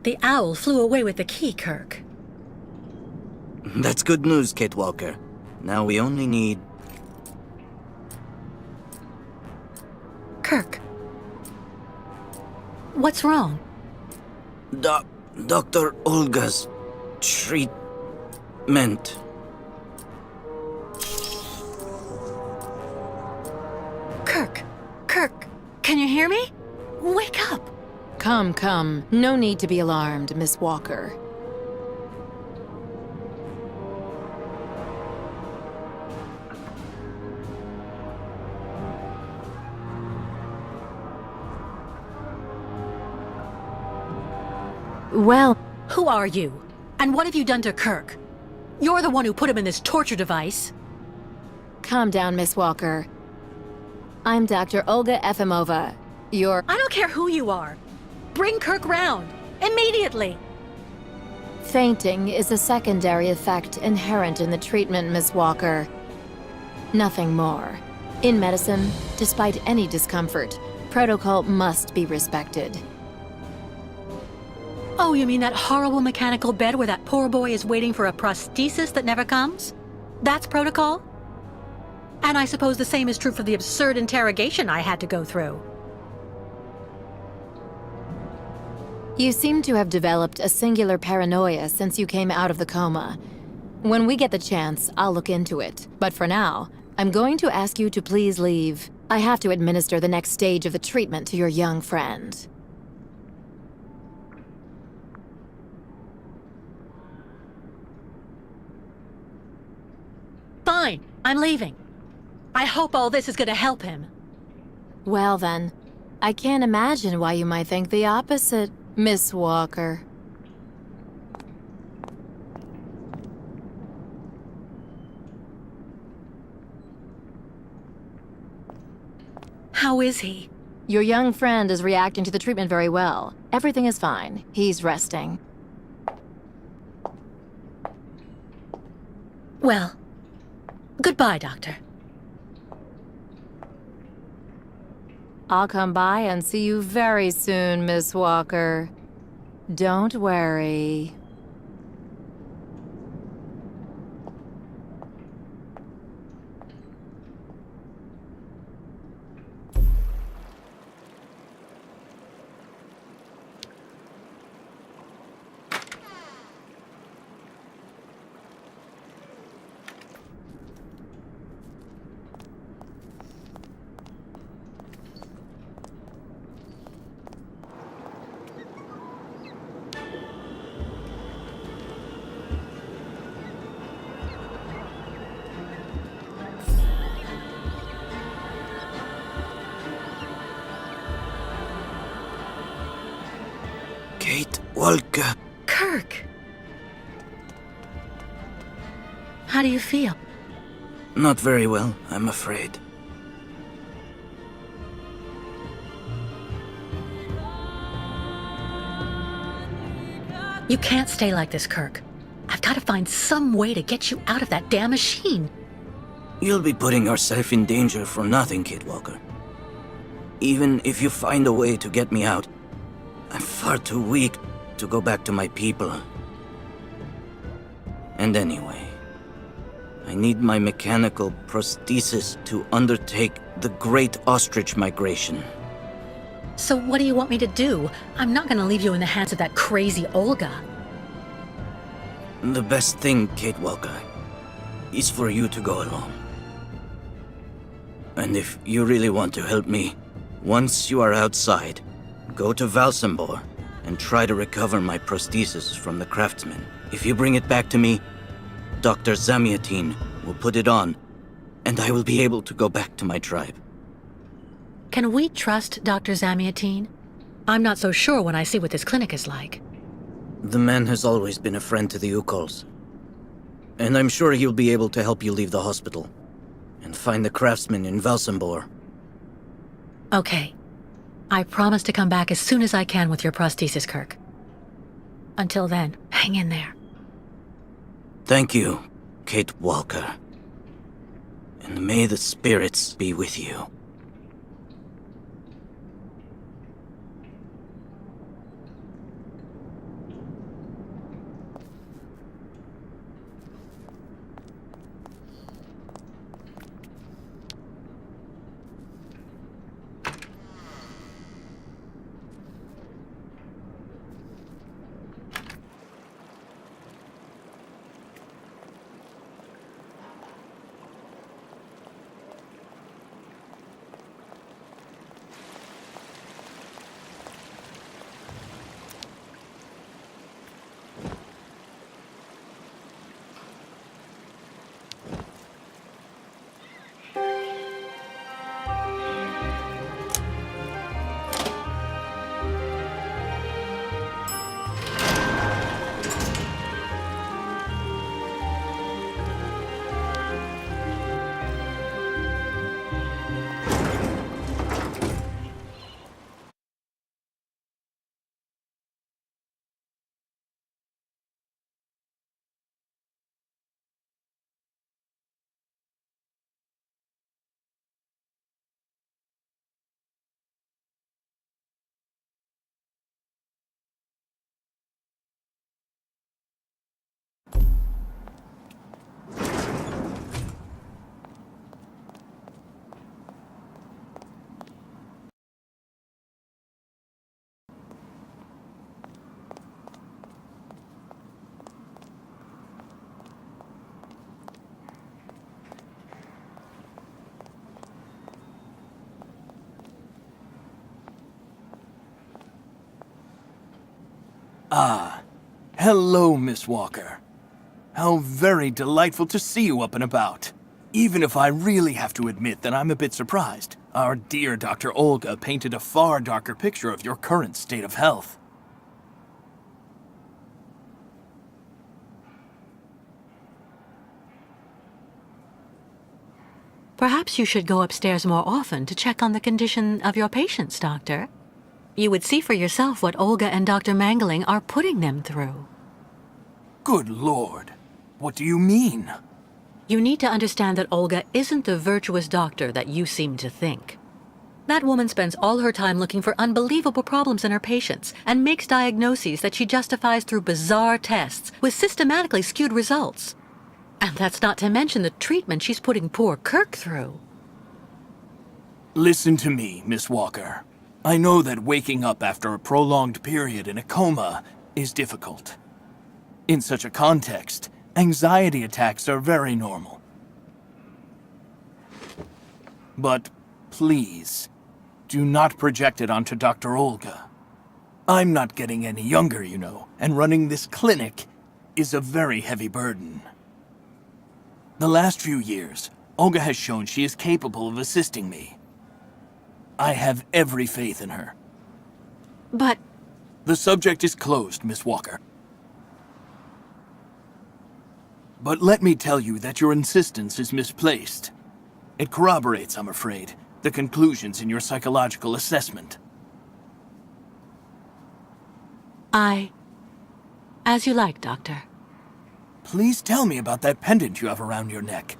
The owl flew away with the key, Kirk. That's good news, Kate Walker. Now we only need... Kirk. What's wrong? Dr. Olga's treatment. Kirk, can you hear me? Wake up! Come. No need to be alarmed, Miss Walker. Well... Who are you? And what have you done to Kirk? You're the one who put him in this torture device. Calm down, Miss Walker. I'm Dr. Olga Efimova. I don't care who you are. Bring Kirk round. Immediately. Fainting is a secondary effect inherent in the treatment, Miss Walker. Nothing more. In medicine, despite any discomfort, protocol must be respected. Oh, you mean that horrible mechanical bed where that poor boy is waiting for a prosthesis that never comes? That's protocol? And I suppose the same is true for the absurd interrogation I had to go through. You seem to have developed a singular paranoia since you came out of the coma. When we get the chance, I'll look into it. But for now, I'm going to ask you to please leave. I have to administer the next stage of the treatment to your young friend. Fine, I'm leaving. I hope all this is going to help him. Well then, I can't imagine why you might think the opposite, Miss Walker. How is he? Your young friend is reacting to the treatment very well. Everything is fine. He's resting. Well, goodbye, Doctor. I'll come by and see you very soon, Miss Walker. Don't worry. Kate Walker. Kirk! How do you feel? Not very well, I'm afraid. You can't stay like this, Kirk. I've got to find some way to get you out of that damn machine. You'll be putting yourself in danger for nothing, Kate Walker. Even if you find a way to get me out, I'm far too weak to go back to my people. And anyway, I need my mechanical prosthesis to undertake the Great Ostrich Migration. So what do you want me to do? I'm not gonna leave you in the hands of that crazy Olga. The best thing, Kate Walker, is for you to go alone. And if you really want to help me, once you are outside, go to Valsambor and try to recover my prosthesis from the craftsman. If you bring it back to me, Dr. Zamiatin will put it on, and I will be able to go back to my tribe. Can we trust Dr. Zamiatin? I'm not so sure when I see what this clinic is like. The man has always been a friend to the Ukols. And I'm sure he'll be able to help you leave the hospital and find the craftsman in Valsambor. Okay. I promise to come back as soon as I can with your prosthesis, Kirk. Until then, hang in there. Thank you, Kate Walker. And may the spirits be with you. Ah, hello, Miss Walker. How very delightful to see you up and about. Even if I really have to admit that I'm a bit surprised. Our dear Dr. Olga painted a far darker picture of your current state of health. Perhaps you should go upstairs more often to check on the condition of your patients, Doctor. You would see for yourself what Olga and Dr. Mangling are putting them through. Good Lord. What do you mean? You need to understand that Olga isn't the virtuous doctor that you seem to think. That woman spends all her time looking for unbelievable problems in her patients and makes diagnoses that she justifies through bizarre tests with systematically skewed results. And that's not to mention the treatment she's putting poor Kirk through. Listen to me, Miss Walker. I know that waking up after a prolonged period in a coma is difficult. In such a context, anxiety attacks are very normal. But please, do not project it onto Dr. Olga. I'm not getting any younger, you know, and running this clinic is a very heavy burden. The last few years, Olga has shown she is capable of assisting me. I have every faith in her. But The subject is closed, Miss Walker. But let me tell you that your insistence is misplaced. It corroborates, I'm afraid, the conclusions in your psychological assessment. As you like, Doctor. Please tell me about that pendant you have around your neck.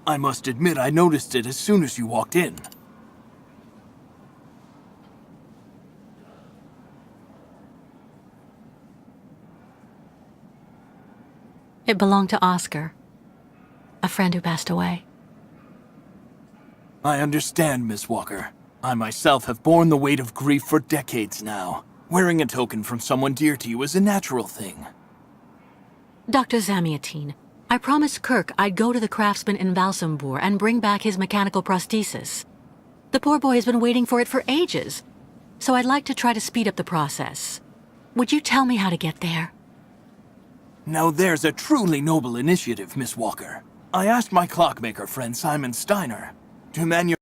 I must admit I noticed it as soon as you walked in. It belonged to Oscar. a friend who passed away. I understand, Miss Walker. I myself have borne the weight of grief for decades now. Wearing a token from someone dear to you is a natural thing. Dr. Zamiatine, I promised Kirk I'd go to the craftsman in Valsambor and bring back his mechanical prosthesis. The poor boy has been waiting for it for ages, so I'd like to try to speed up the process. Would you tell me how to get there? Now there's a truly noble initiative, Miss Walker. I asked my clockmaker friend Simon Steiner to manufacture